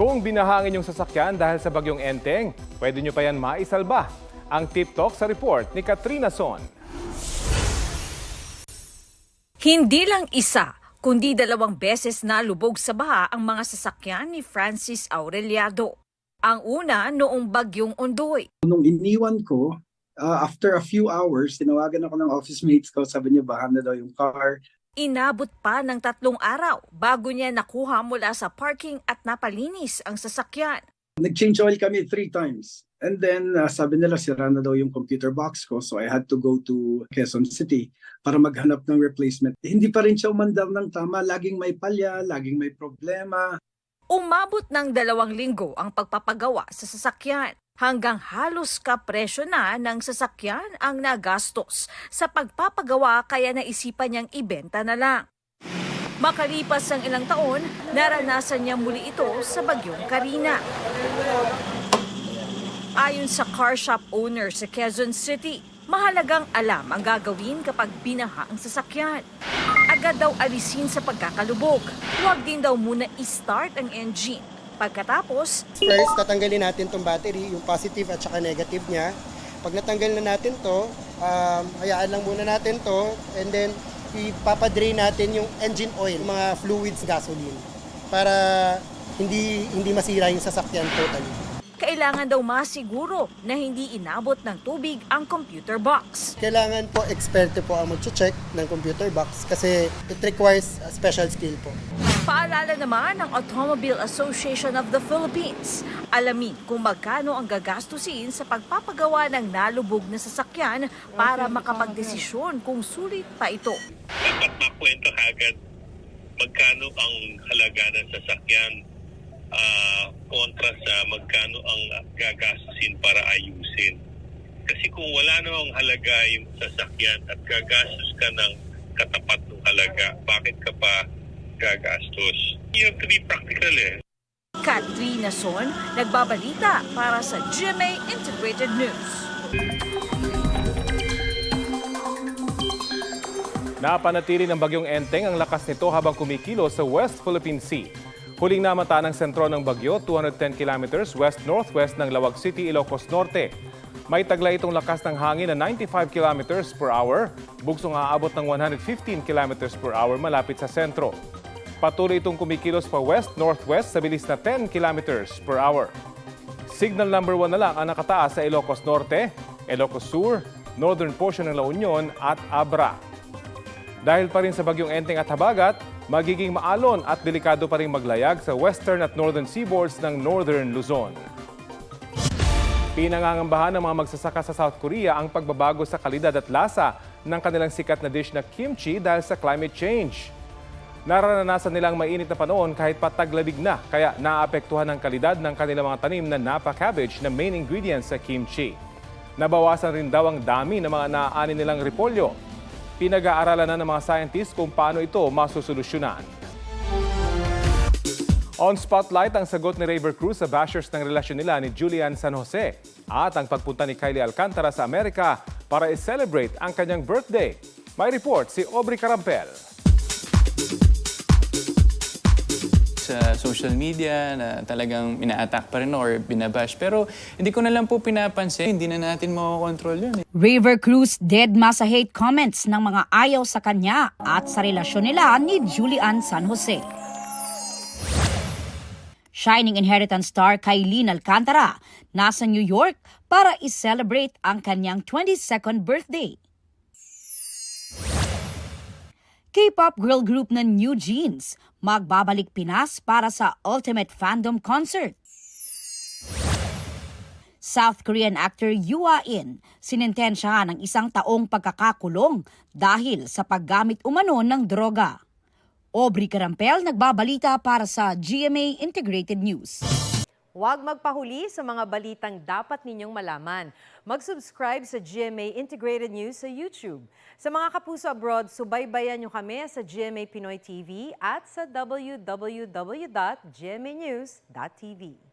Kung binahangin yung sasakyan dahil sa bagyong Enteng, pwede nyo pa yan maisalba. Ang Tip Talk sa report ni Katrina Son. Hindi lang isa, kundi 2 beses na lubog sa baha ang mga sasakyan ni Francis Aureliado. Ang una noong bagyong Ondoy. Nung iniwan ko, after a few hours, tinawagan ako ng office mates ko, sabi niya baha na daw yung car. Inabot pa ng 3 araw bago niya nakuha mula sa parking at napalinis ang sasakyan. Nag-change oil kami 3 times. And then sabi nila sira na daw yung computer box ko, so I had to go to Quezon City para maghanap ng replacement. Hindi pa rin siya umandar ng tama, laging may palya, laging may problema. Umabot ng 2 linggo ang pagpapagawa sa sasakyan. Hanggang halos kapresyo na ng sasakyan ang nagastos sa pagpapagawa kaya naisipan niyang ibenta na lang. Makalipas ang ilang taon, naranasan niya muli ito sa bagyong Karina. Ayon sa car shop owner sa Quezon City, mahalagang alam ang gagawin kapag binaha ang sasakyan. Agad daw alisin sa pagkakalubog. Huwag din daw muna i-start ang engine. Pagkatapos, first, tatanggalin natin itong battery, yung positive at saka negative niya. Pag natanggal na natin to, hayaan lang muna natin to, and then ipapadrain natin yung engine oil, mga fluids, gasoline, para hindi masira yung sasakyan totally. kailangan daw masiguro na hindi inabot ng tubig ang computer box. Kailangan po eksperte po ang mag-check ng computer box kasi it requires a special skill po. Paalala naman ng Automobile Association of the Philippines. Alamin kung magkano ang gagastusin sa pagpapagawa ng nalubog na sasakyan para makapagdesisyon kung sulit pa ito. Dapat makwento agad magkano ang halaga ng sasakyan kontra sa magkano ang gagastusin para ayusin. Kasi kung wala namang halaga yung sasakyan at gagastos ka ng katapat ng halaga, bakit ka pa gagastos? You have to be practical Katrina Son, nagbabalita para sa GMA Integrated News. Napanatili ng bagyong Enteng ang lakas nito habang kumikilo sa West Philippine Sea. Huling namata ng sentro ng bagyo, 210 kilometers west-northwest ng Lawag City, Ilocos Norte. May taglay itong lakas ng hangin na 95 kilometers per hour, bugsong aabot ng 115 kilometers per hour malapit sa sentro. Patuloy itong kumikilos pa west-northwest sa bilis na 10 kilometers per hour. Signal number 1 na lang ang nakataas sa Ilocos Norte, Ilocos Sur, northern portion ng La Union at Abra. Dahil pa rin sa bagyong Enteng at Habagat, magiging maalon at delikado pa rin maglayag sa western at northern seaboards ng northern Luzon. Pinangangambahan ng mga magsasaka sa South Korea ang pagbabago sa kalidad at lasa ng kanilang sikat na dish na kimchi dahil sa climate change. Nararanasan nilang mainit na panahon kahit pataglamig na, kaya naapektuhan ang kalidad ng kanilang mga tanim na napa cabbage na main ingredients sa kimchi. Nabawasan rin daw ang dami ng mga naaanin nilang repolyo. Pinag-aaralan na ng mga scientists kung paano ito masusolusyonan. On Spotlight, ang sagot ni Raver Cruz sa bashers ng relasyon nila ni Julian San Jose at ang pagpunta ni Kylie Alcantara sa Amerika para i-celebrate ang kanyang birthday. May report si Aubrey Carampel. Sa social media na talagang ina-attack pa rin or binabash. Pero hindi ko na lang po pinapansin, hindi na natin makokontrol yun. Raver Cruz deadma sa hate comments ng mga ayaw sa kanya at sa relasyon nila ni Julian San Jose. Shining Inheritance star Kylie Alcantara nasa New York para i-celebrate ang kanyang 22nd birthday. K-pop girl group na New Jeans magbabalik Pinas para sa Ultimate Fandom Concert. South Korean actor Yoo Ah-in sinintensya ng 1 taong pagkakakulong dahil sa paggamit umano ng droga. Aubrey Carampel nagbabalita para sa GMA Integrated News. Huwag magpahuli sa mga balitang dapat ninyong malaman. Mag-subscribe sa GMA Integrated News sa YouTube. Sa mga kapuso abroad, subaybayan nyo kami sa GMA Pinoy TV at sa www.gmanews.tv.